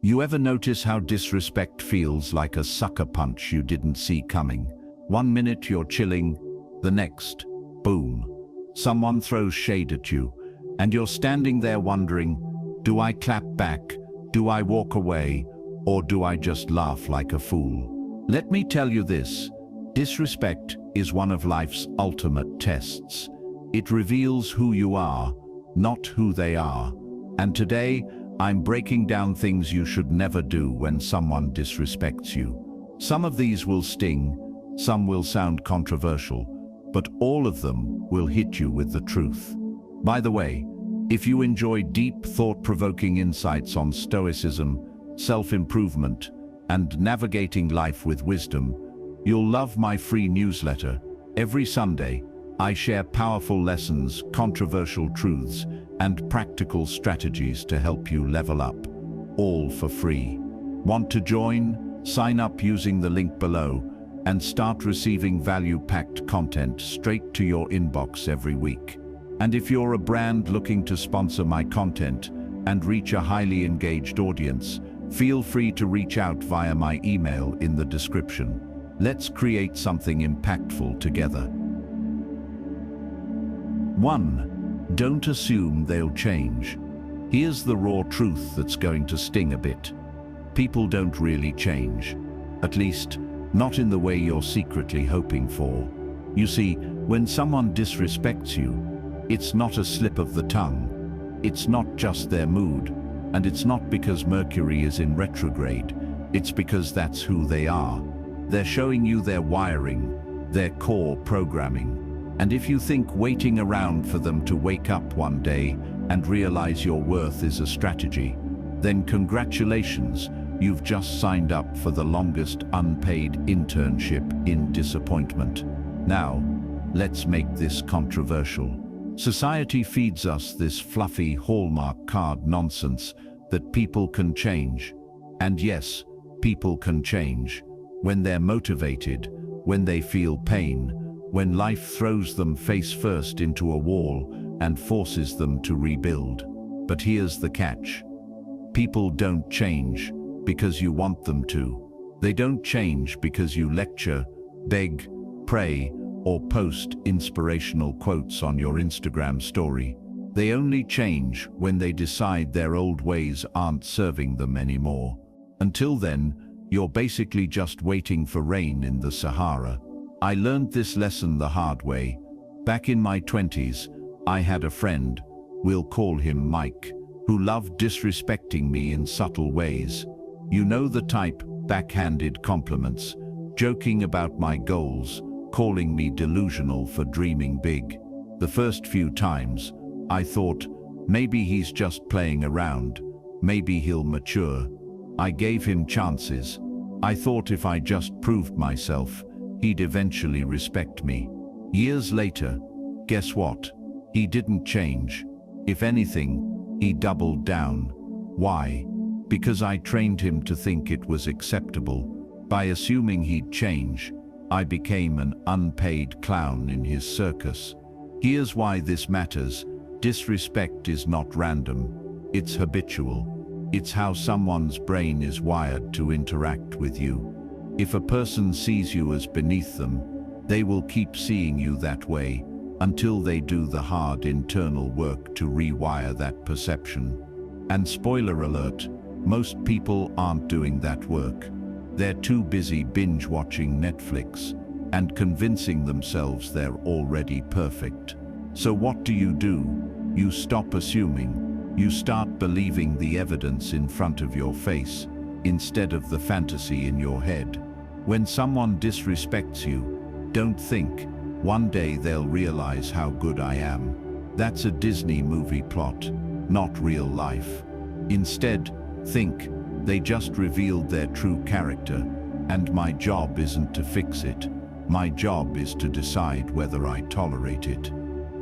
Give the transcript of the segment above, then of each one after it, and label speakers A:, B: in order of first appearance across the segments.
A: You ever notice how disrespect feels like a sucker punch you didn't see coming? 1 minute you're chilling, the next, boom. Someone throws shade at you, and you're standing there wondering, do I clap back, do I walk away, or do I just laugh like a fool? Let me tell you this, disrespect is one of life's ultimate tests. It reveals who you are, not who they are. And today, I'm breaking down things you should never do when someone disrespects you. Some of these will sting, some will sound controversial, but all of them will hit you with the truth. By the way, if you enjoy deep, thought-provoking insights on Stoicism, self-improvement, and navigating life with wisdom, you'll love my free newsletter. Every Sunday, I share powerful lessons, controversial truths, and practical strategies to help you level up, all for free. Want to join? Sign up using the link below and start receiving value-packed content straight to your inbox every week. And if you're a brand looking to sponsor my content and reach a highly engaged audience, feel free to reach out via my email in the description. Let's create something impactful together. 1. Don't assume they'll change. Here's the raw truth that's going to sting a bit. People don't really change. At least, not in the way you're secretly hoping for. You see, when someone disrespects you, it's not a slip of the tongue. It's not just their mood. And it's not because Mercury is in retrograde. It's because that's who they are. They're showing you their wiring, their core programming. And if you think waiting around for them to wake up one day and realize your worth is a strategy, then congratulations, you've just signed up for the longest unpaid internship in disappointment. Now, let's make this controversial. Society feeds us this fluffy Hallmark card nonsense that people can change. And yes, people can change. When they're motivated, when they feel pain, when life throws them face first into a wall and forces them to rebuild. But here's the catch. People don't change because you want them to. They don't change because you lecture, beg, pray, or post inspirational quotes on your Instagram story. They only change when they decide their old ways aren't serving them anymore. Until then, you're basically just waiting for rain in the Sahara. I learned this lesson the hard way. Back in my 20s, I had a friend, we'll call him Mike, who loved disrespecting me in subtle ways. You know the type, backhanded compliments, joking about my goals, calling me delusional for dreaming big. The first few times, I thought, maybe he's just playing around, maybe he'll mature. I gave him chances. I thought if I just proved myself, he'd eventually respect me. Years later, guess what? He didn't change. If anything, he doubled down. Why? Because I trained him to think it was acceptable. By assuming he'd change, I became an unpaid clown in his circus. Here's why this matters. Disrespect is not random. It's habitual. It's how someone's brain is wired to interact with you. If a person sees you as beneath them, they will keep seeing you that way until they do the hard internal work to rewire that perception. And spoiler alert, most people aren't doing that work. They're too busy binge-watching Netflix and convincing themselves they're already perfect. So what do? You stop assuming. You start believing the evidence in front of your face instead of the fantasy in your head. When someone disrespects you, don't think, one day they'll realize how good I am. That's a Disney movie plot, not real life. Instead, think, they just revealed their true character, and my job isn't to fix it. My job is to decide whether I tolerate it.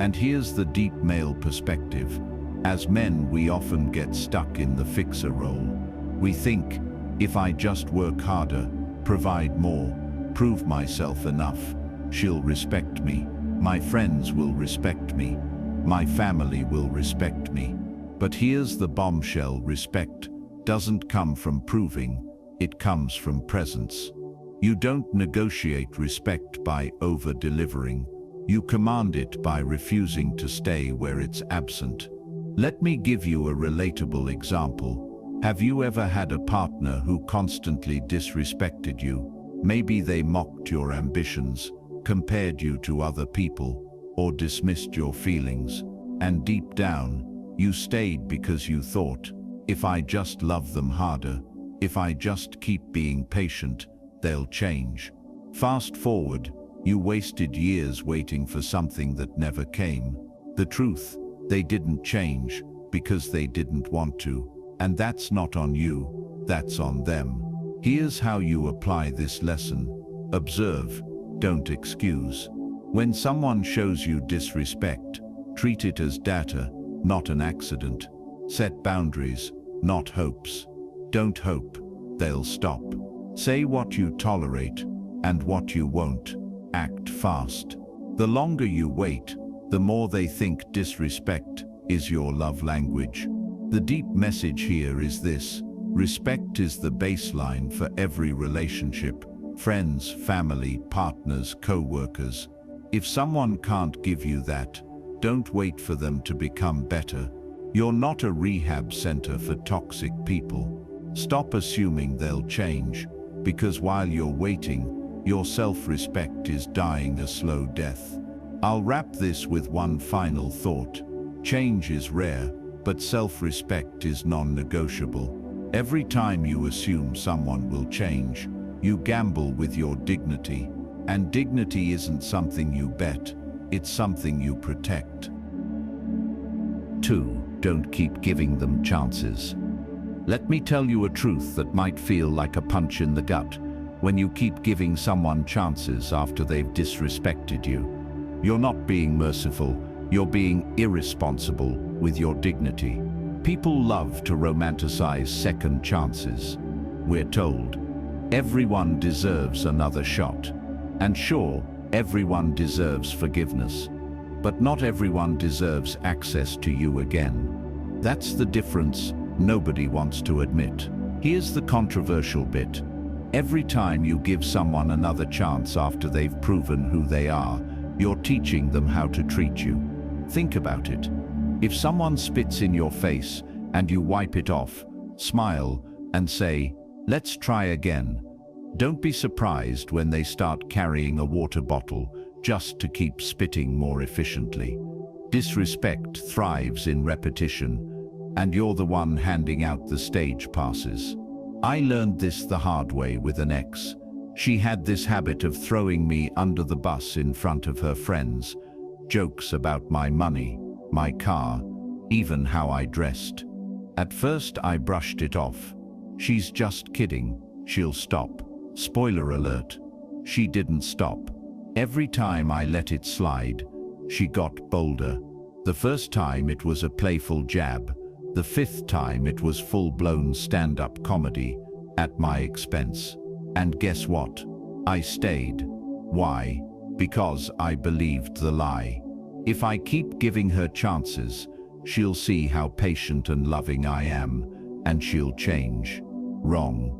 A: And here's the deep male perspective. As men, we often get stuck in the fixer role. We think, if I just work harder, provide more, prove myself enough, she'll respect me. My friends will respect me. My family will respect me. But here's the bombshell: respect doesn't come from proving, it comes from presence. You don't negotiate respect by over-delivering. You command it by refusing to stay where it's absent. Let me give you a relatable example. Have you ever had a partner who constantly disrespected you? Maybe they mocked your ambitions, compared you to other people, or dismissed your feelings. And deep down, you stayed because you thought, if I just love them harder, if I just keep being patient, they'll change. Fast forward, you wasted years waiting for something that never came. The truth, they didn't change because they didn't want to. And that's not on you, that's on them. Here's how you apply this lesson. Observe, don't excuse. When someone shows you disrespect, treat it as data, not an accident. Set boundaries, not hopes. Don't hope, they'll stop. Say what you tolerate and what you won't. Act fast. The longer you wait, the more they think disrespect is your love language. The deep message here is this: respect is the baseline for every relationship. Friends, family, partners, co-workers. If someone can't give you that, don't wait for them to become better. You're not a rehab center for toxic people. Stop assuming they'll change, because while you're waiting, your self-respect is dying a slow death. I'll wrap this with one final thought. Change is rare, but self-respect is non-negotiable. Every time you assume someone will change, you gamble with your dignity. And dignity isn't something you bet, it's something you protect. 2. Don't keep giving them chances. Let me tell you a truth that might feel like a punch in the gut. When you keep giving someone chances after they've disrespected you, you're not being merciful, you're being irresponsible with your dignity. People love to romanticize second chances. We're told, everyone deserves another shot. And sure, everyone deserves forgiveness. But not everyone deserves access to you again. That's the difference nobody wants to admit. Here's the controversial bit. Every time you give someone another chance after they've proven who they are, you're teaching them how to treat you. Think about it. If someone spits in your face and you wipe it off, smile, and say, "Let's try again," don't be surprised when they start carrying a water bottle just to keep spitting more efficiently. Disrespect thrives in repetition, and you're the one handing out the stage passes. I learned this the hard way with an ex. She had this habit of throwing me under the bus in front of her friends. Jokes about my money, my car, even how I dressed. At first I brushed it off. She's just kidding, she'll stop. Spoiler alert, she didn't stop. Every time I let it slide, she got bolder. The first time it was a playful jab. The fifth time it was full-blown stand-up comedy at my expense. And guess what? I stayed. Why? Because I believed the lie. If I keep giving her chances, she'll see how patient and loving I am, and she'll change. Wrong.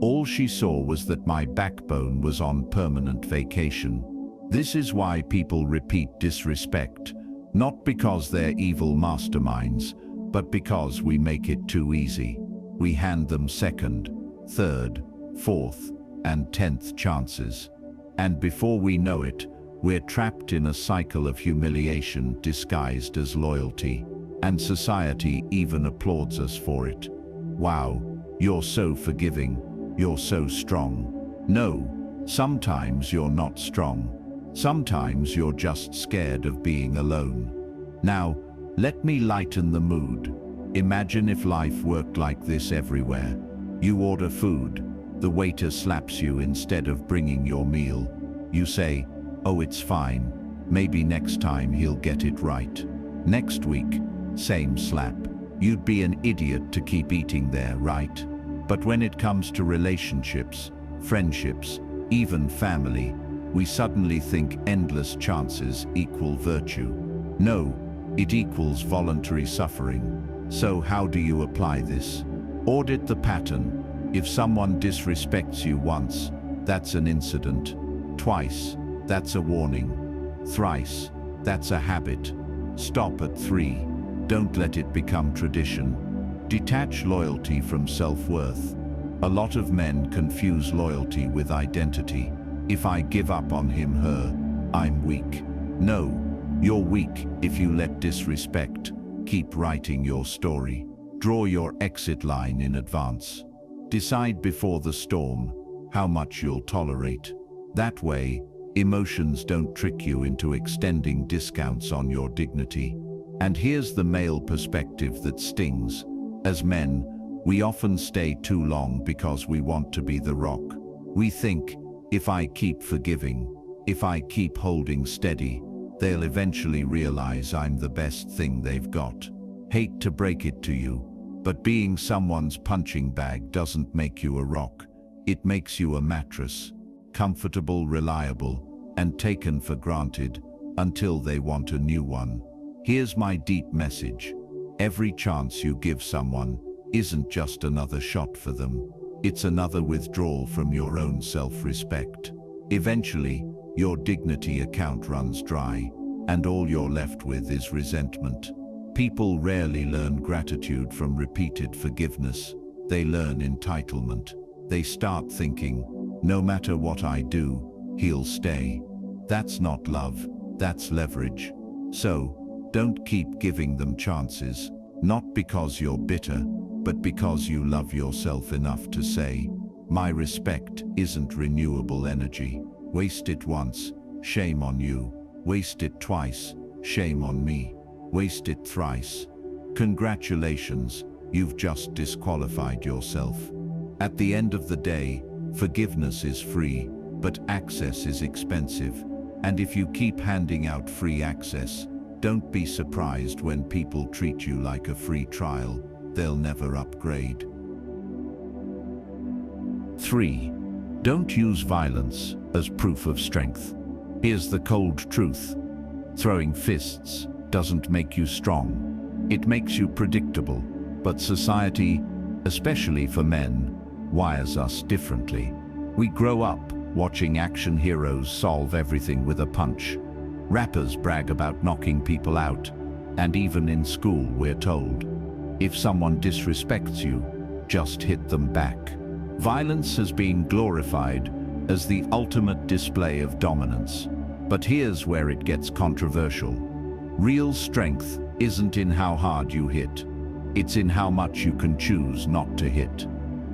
A: All she saw was that my backbone was on permanent vacation. This is why people repeat disrespect, not because they're evil masterminds, but because we make it too easy. We hand them second, third, fourth, and 10th chances. And before we know it, we're trapped in a cycle of humiliation disguised as loyalty. And society even applauds us for it. Wow, you're so forgiving, you're so strong. No, sometimes you're not strong. Sometimes you're just scared of being alone. Now, let me lighten the mood. Imagine if life worked like this everywhere. You order food, the waiter slaps you instead of bringing your meal. You say, "Oh, it's fine. Maybe next time he'll get it right." Next week, same slap. You'd be an idiot to keep eating there, right? But when it comes to relationships, friendships, even family, we suddenly think endless chances equal virtue. No, it equals voluntary suffering. So how do you apply this? Audit the pattern. If someone disrespects you once, that's an incident. Twice, that's a warning. Thrice, that's a habit. Stop at 3. Don't let it become tradition. Detach loyalty from self-worth. A lot of men confuse loyalty with identity. If I give up on him, her, I'm weak. No, you're weak if you let disrespect keep writing your story. Draw your exit line in advance. Decide before the storm how much you'll tolerate. That way, emotions don't trick you into extending discounts on your dignity. And here's the male perspective that stings. As men, we often stay too long because we want to be the rock. We think, if I keep forgiving, if I keep holding steady, they'll eventually realize I'm the best thing they've got. Hate to break it to you, but being someone's punching bag doesn't make you a rock. It makes you a mattress, comfortable, reliable, and taken for granted until they want a new one. Here's my deep message. Every chance you give someone isn't just another shot for them. It's another withdrawal from your own self-respect. Eventually, your dignity account runs dry, and all you're left with is resentment. People rarely learn gratitude from repeated forgiveness. They learn entitlement. They start thinking, no matter what I do, he'll stay. That's not love, that's leverage. So, don't keep giving them chances, not because you're bitter, but because you love yourself enough to say, my respect isn't renewable energy. Waste it once, shame on you. Waste it twice, shame on me. Waste it thrice. Congratulations, you've just disqualified yourself. At the end of the day, forgiveness is free, but access is expensive. And if you keep handing out free access, don't be surprised when people treat you like a free trial. They'll never upgrade. 3. Don't use violence as proof of strength. Here's the cold truth. Throwing fists doesn't make you strong. It makes you predictable. But society, especially for men, wires us differently. We grow up watching action heroes solve everything with a punch. Rappers brag about knocking people out. And even in school, we're told, if someone disrespects you, just hit them back. Violence has been glorified as the ultimate display of dominance. But here's where it gets controversial. Real strength isn't in how hard you hit. It's in how much you can choose not to hit.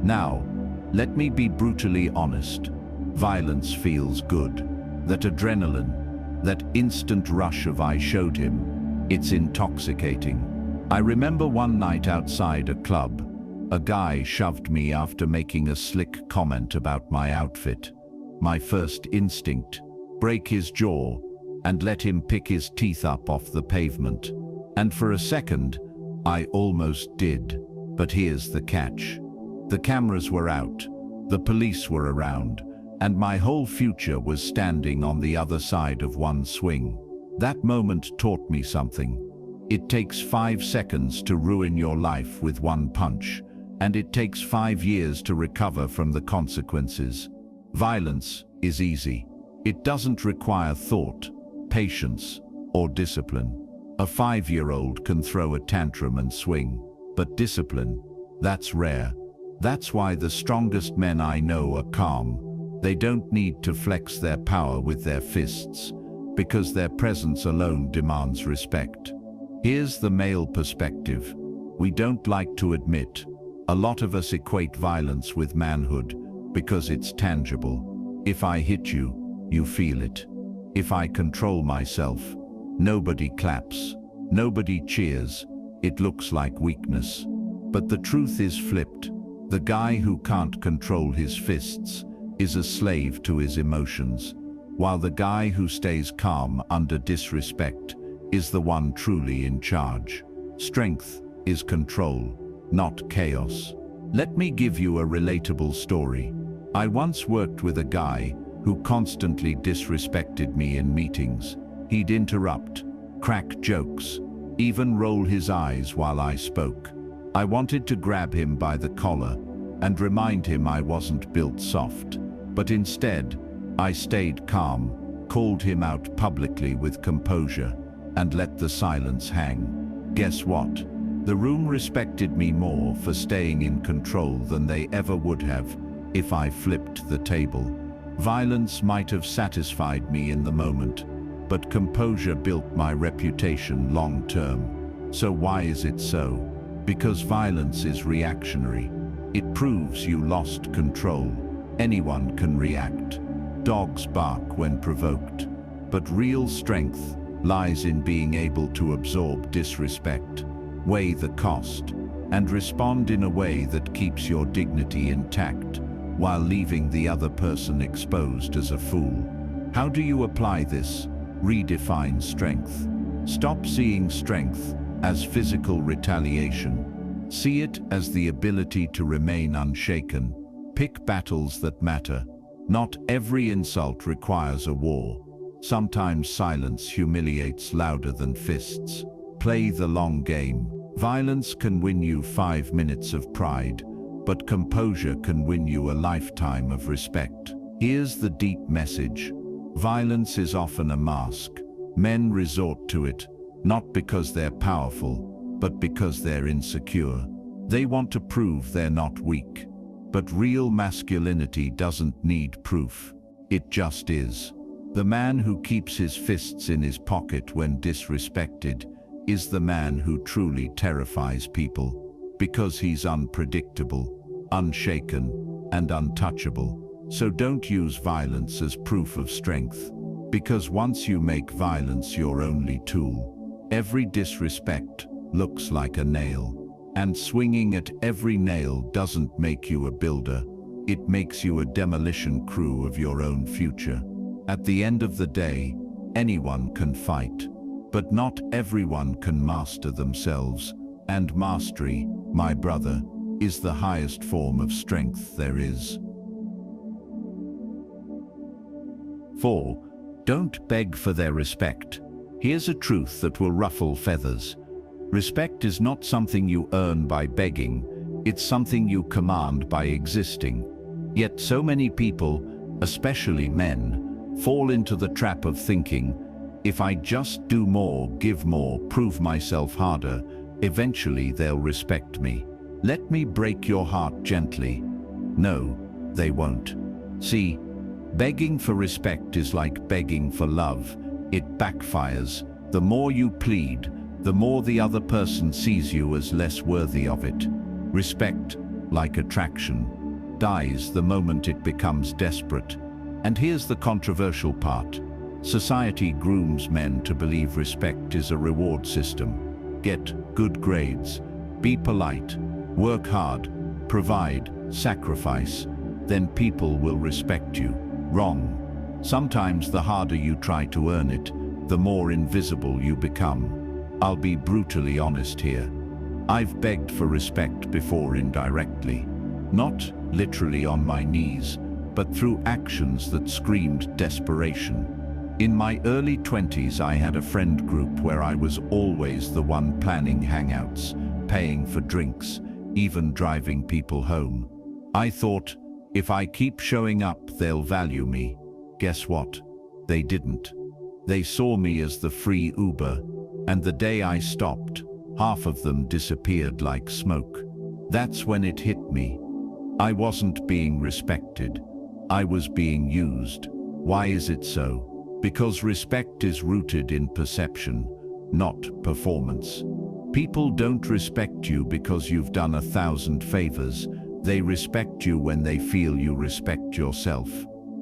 A: Now, let me be brutally honest. Violence feels good. That adrenaline, that instant rush of I showed him, it's intoxicating. I remember one night outside a club, a guy shoved me after making a slick comment about my outfit. My first instinct, break his jaw and let him pick his teeth up off the pavement. And for a second, I almost did. But here's the catch. The cameras were out, the police were around, and my whole future was standing on the other side of one swing. That moment taught me something. It takes 5 seconds to ruin your life with one punch, and it takes 5 years to recover from the consequences. Violence is easy. It doesn't require thought, patience, or discipline. A 5-year-old can throw a tantrum and swing, but discipline, that's rare. That's why the strongest men I know are calm. They don't need to flex their power with their fists, because their presence alone demands respect. Here's the male perspective. We don't like to admit, a lot of us equate violence with manhood because it's tangible. If I hit you, you feel it. If I control myself, nobody claps, nobody cheers. It looks like weakness. But the truth is flipped. The guy who can't control his fists is a slave to his emotions, while the guy who stays calm under disrespect is the one truly in charge. Strength is control, not chaos. Let me give you a relatable story. I once worked with a guy who constantly disrespected me in meetings. He'd interrupt, crack jokes, even roll his eyes while I spoke. I wanted to grab him by the collar and remind him I wasn't built soft. But instead, I stayed calm, called him out publicly with composure, and let the silence hang. Guess what? The room respected me more for staying in control than they ever would have if I flipped the table. Violence might have satisfied me in the moment, but composure built my reputation long term. So why is it so? Because violence is reactionary. It proves you lost control. Anyone can react. Dogs bark when provoked. But real strength lies in being able to absorb disrespect, weigh the cost, and respond in a way that keeps your dignity intact while leaving the other person exposed as a fool. How do you apply this? Redefine strength. Stop seeing strength as physical retaliation. See it as the ability to remain unshaken. Pick battles that matter. Not every insult requires a war. Sometimes silence humiliates louder than fists. Play the long game. Violence can win you 5 minutes of pride, but composure can win you a lifetime of respect. Here's the deep message. Violence is often a mask. Men resort to it, not because they're powerful, but because they're insecure. They want to prove they're not weak. But real masculinity doesn't need proof. It just is. The man who keeps his fists in his pocket when disrespected is the man who truly terrifies people, because he's unpredictable, unshaken, and untouchable. So don't use violence as proof of strength, because once you make violence your only tool, every disrespect looks like a nail. And swinging at every nail doesn't make you a builder, it makes you a demolition crew of your own future. At the end of the day, anyone can fight, but not everyone can master themselves, and mastery, my brother, is the highest form of strength there is. 4. Don't beg for their respect. Here's a truth that will ruffle feathers. Respect is not something you earn by begging, it's something you command by existing. Yet so many people, especially men, fall into the trap of thinking, if I just do more, give more, prove myself harder, eventually they'll respect me. Let me break your heart gently. No, they won't. See, begging for respect is like begging for love. It backfires. The more you plead, the more the other person sees you as less worthy of it. Respect, like attraction, dies the moment it becomes desperate. And here's the controversial part. Society grooms men to believe respect is a reward system. Get good grades, be polite, work hard, provide, sacrifice, then people will respect you. Wrong. Sometimes the harder you try to earn it, the more invisible you become. I'll be brutally honest here. I've begged for respect before indirectly. Not literally on my knees, but through actions that screamed desperation. In my early 20s, I had a friend group where I was always the one planning hangouts, paying for drinks, even driving people home. I thought, if I keep showing up, they'll value me. Guess what? They didn't. They saw me as the free Uber. And the day I stopped, half of them disappeared like smoke. That's when it hit me. I wasn't being respected. I was being used. Why is it so? Because respect is rooted in perception, not performance. People don't respect you because you've done 1,000 favors. They respect you when they feel you respect yourself.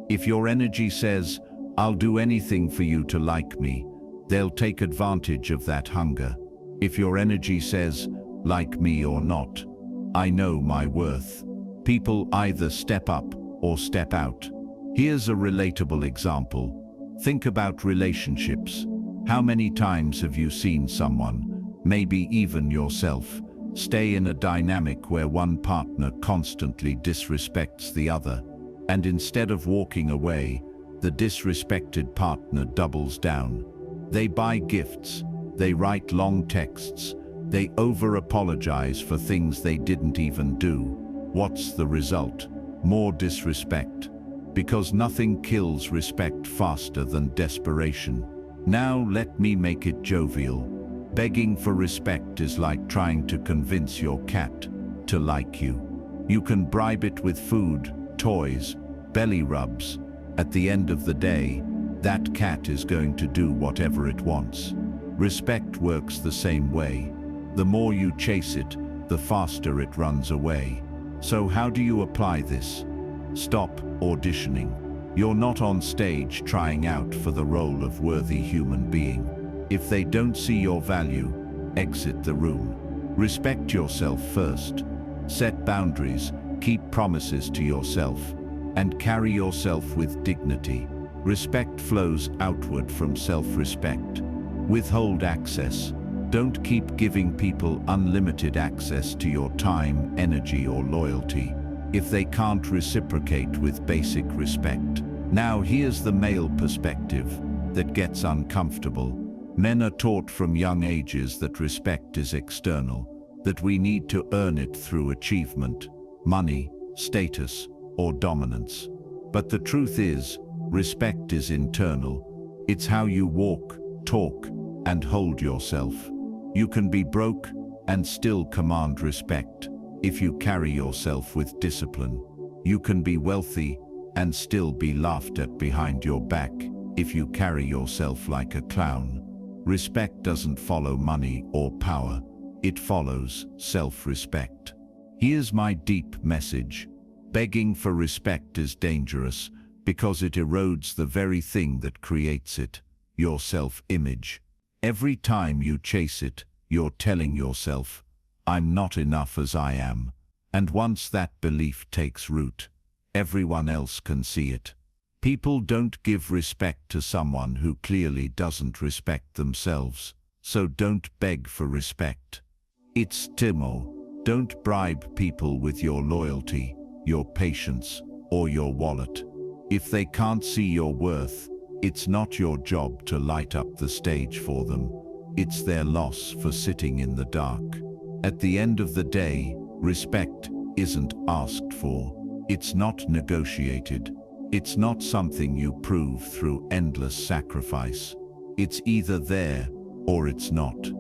A: If your energy says, I'll do anything for you to like me, they'll take advantage of that hunger. If your energy says, like me or not, I know my worth, people either step up or step out. Here's a relatable example. Think about relationships. How many times have you seen someone, maybe even yourself, stay in a dynamic where one partner constantly disrespects the other, and instead of walking away, the disrespected partner doubles down? They buy gifts, they write long texts, They over-apologize for things they didn't even do. What's the result? More disrespect. Because nothing kills respect faster than desperation. Now let me make it jovial. Begging for respect is like trying to convince your cat to like you. You can bribe it with food, toys, belly rubs. At the end of the day, that cat is going to do whatever it wants. Respect works the same way. The more you chase it, the faster it runs away. So how do you apply this? Stop auditioning. You're not on stage trying out for the role of worthy human being. If they don't see your value, exit the room. Respect yourself first. Set boundaries, keep promises to yourself, and carry yourself with dignity. Respect flows outward from self-respect. Withhold access. Don't keep giving people unlimited access to your time, energy, or loyalty if they can't reciprocate with basic respect. Now here's the male perspective that gets uncomfortable. Men are taught from young ages that respect is external, that we need to earn it through achievement, money, status, or dominance. But the truth is, respect is internal. It's how you walk, talk, and hold yourself. You can be broke and still command respect if you carry yourself with discipline. You can be wealthy and still be laughed at behind your back if you carry yourself like a clown. Respect doesn't follow money or power. It follows self-respect. Here's my deep message. Begging for respect is dangerous because it erodes the very thing that creates it, your self-image. Every time you chase it, you're telling yourself, I'm not enough as I am. And once that belief takes root, everyone else can see it. People don't give respect to someone who clearly doesn't respect themselves, so don't beg for respect. It's Timo. Don't bribe people with your loyalty, your patience, or your wallet. If they can't see your worth, it's not your job to light up the stage for them. It's their loss for sitting in the dark. At the end of the day, respect isn't asked for. It's not negotiated. It's not something you prove through endless sacrifice. It's either there or it's not.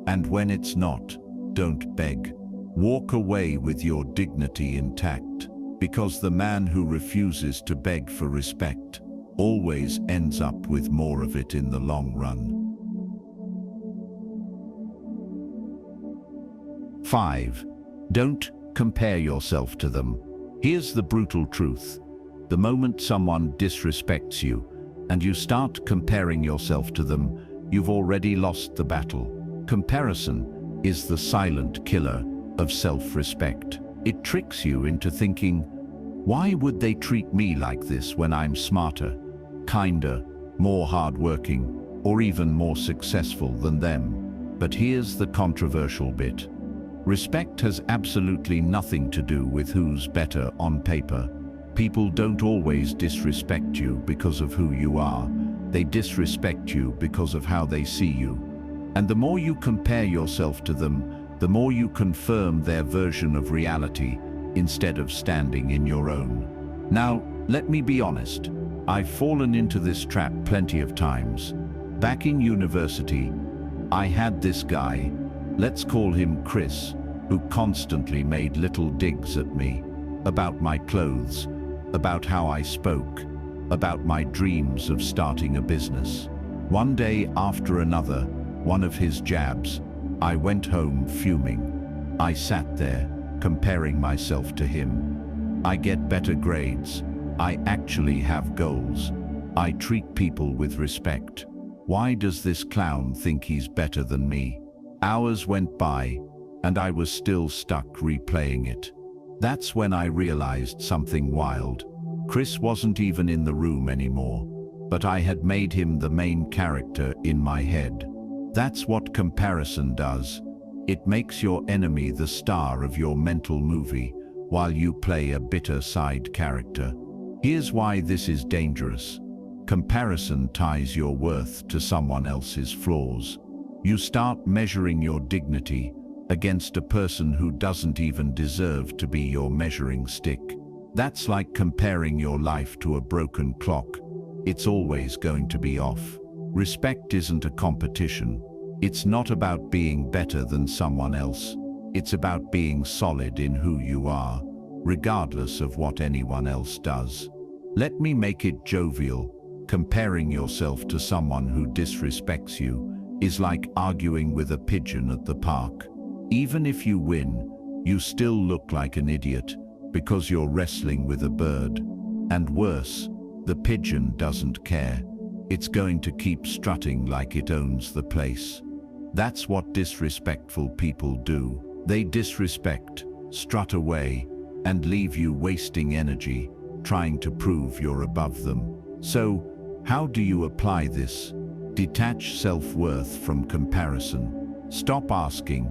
A: And when it's not, don't beg. Walk away with your dignity intact, because the man who refuses to beg for respect always ends up with more of it in the long run. 5. Don't compare yourself to them. Here's the brutal truth. The moment someone disrespects you and you start comparing yourself to them, you've already lost the battle. Comparison is the silent killer of self-respect. It tricks you into thinking, why would they treat me like this when I'm smarter, kinder, more hardworking, or even more successful than them? But here's the controversial bit. Respect has absolutely nothing to do with who's better on paper. People don't always disrespect you because of who you are. They disrespect you because of how they see you. And the more you compare yourself to them, the more you confirm their version of reality instead of standing in your own. Now, let me be honest. I've fallen into this trap plenty of times. Back in university, I had this guy, let's call him Chris, who constantly made little digs at me about my clothes, about how I spoke, about my dreams of starting a business. One day after another, one of his jabs, I went home fuming. I sat there, comparing myself to him. I get better grades. I actually have goals. I treat people with respect. Why does this clown think he's better than me? Hours went by, and I was still stuck replaying it. That's when I realized something wild. Chris wasn't even in the room anymore, but I had made him the main character in my head. That's what comparison does. It makes your enemy the star of your mental movie, while you play a bitter side character. Here's why this is dangerous. Comparison ties your worth to someone else's flaws. You start measuring your dignity against a person who doesn't even deserve to be your measuring stick. That's like comparing your life to a broken clock. It's always going to be off. Respect isn't a competition. It's not about being better than someone else. It's about being solid in who you are, regardless of what anyone else does. Let me make it jovial. Comparing yourself to someone who disrespects you is like arguing with a pigeon at the park. Even if you win, you still look like an idiot because you're wrestling with a bird. And worse, the pigeon doesn't care. It's going to keep strutting like it owns the place. That's what disrespectful people do. They disrespect, strut away, and leave you wasting energy trying to prove you're above them. So, how do you apply this? Detach self-worth from comparison. Stop asking,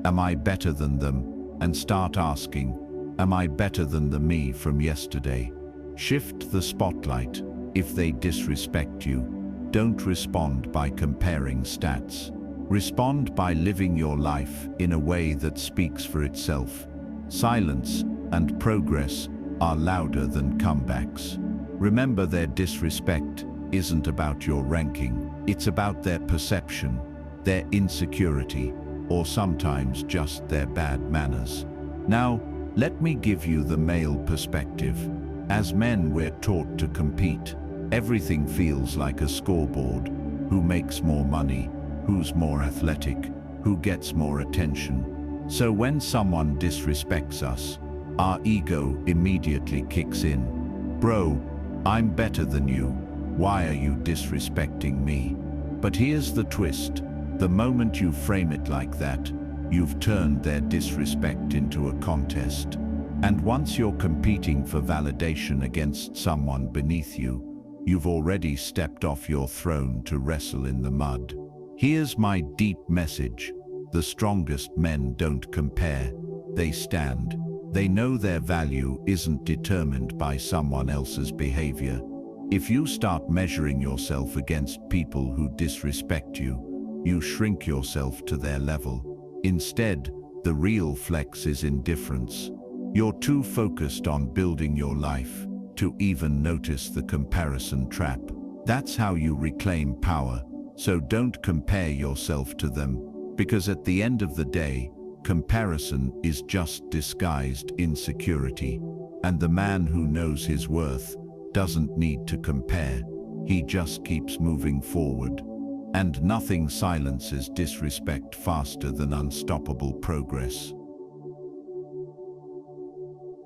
A: "Am I better than them?" and start asking, "Am I better than the me from yesterday?" Shift the spotlight. If they disrespect you, don't respond by comparing stats. Respond by living your life in a way that speaks for itself. Silence and progress are louder than comebacks. Remember, their disrespect isn't about your ranking. It's about their perception, their insecurity, or sometimes just their bad manners. Now, let me give you the male perspective. As men, we're taught to compete. Everything feels like a scoreboard. Who makes more money? Who's more athletic? Who gets more attention? So when someone disrespects us, our ego immediately kicks in. "Bro, I'm better than you. Why are you disrespecting me?" But here's the twist. The moment you frame it like that, you've turned their disrespect into a contest. And once you're competing for validation against someone beneath you, you've already stepped off your throne to wrestle in the mud. Here's my deep message. The strongest men don't compare. They stand. They know their value isn't determined by someone else's behavior. If you start measuring yourself against people who disrespect you, you shrink yourself to their level. Instead, the real flex is indifference. You're too focused on building your life to even notice the comparison trap. That's how you reclaim power. So don't compare yourself to them, because at the end of the day, comparison is just disguised insecurity. And the man who knows his worth doesn't need to compare. He just keeps moving forward. And nothing silences disrespect faster than unstoppable progress.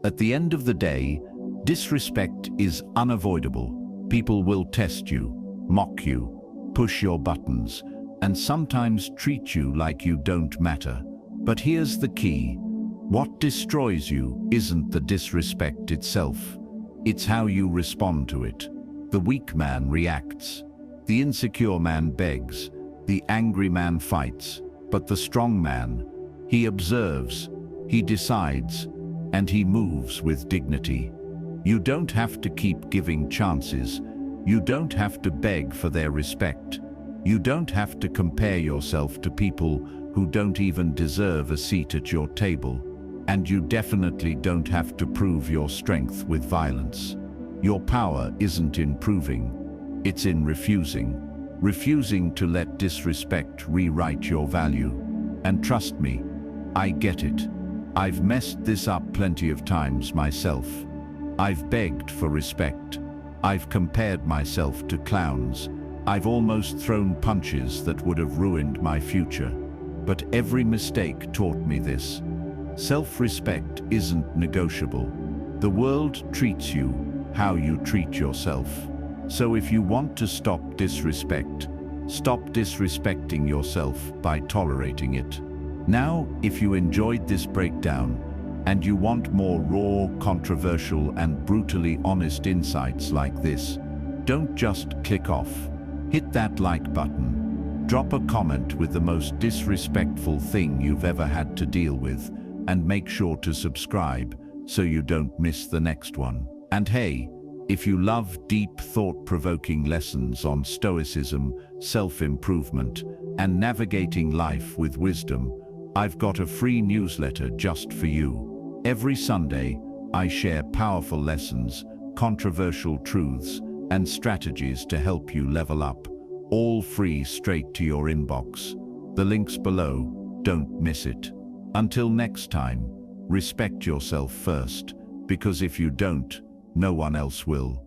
A: At the end of the day, disrespect is unavoidable. People will test you, mock you, push your buttons, and sometimes treat you like you don't matter. But here's the key. What destroys you isn't the disrespect itself. It's how you respond to it. The weak man reacts. The insecure man begs. The angry man fights. But the strong man, he observes, he decides, and he moves with dignity. You don't have to keep giving chances. You don't have to beg for their respect. You don't have to compare yourself to people who don't even deserve a seat at your table. And you definitely don't have to prove your strength with violence. Your power isn't in proving, it's in refusing. Refusing to let disrespect rewrite your value. And trust me, I get it. I've messed this up plenty of times myself. I've begged for respect. I've compared myself to clowns. I've almost thrown punches that would have ruined my future. But every mistake taught me this. Self-respect isn't negotiable. The world treats you how you treat yourself. So if you want to stop disrespect, stop disrespecting yourself by tolerating it. Now, if you enjoyed this breakdown, and you want more raw, controversial, and brutally honest insights like this, don't just click off. Hit that like button. Drop a comment with the most disrespectful thing you've ever had to deal with, and make sure to subscribe so you don't miss the next one. And hey, if you love deep, thought-provoking lessons on stoicism, self-improvement, and navigating life with wisdom, I've got a free newsletter just for you. Every Sunday, I share powerful lessons, controversial truths, and strategies to help you level up, all free straight to your inbox. The link's below, don't miss it. Until next time, respect yourself first, because if you don't, no one else will.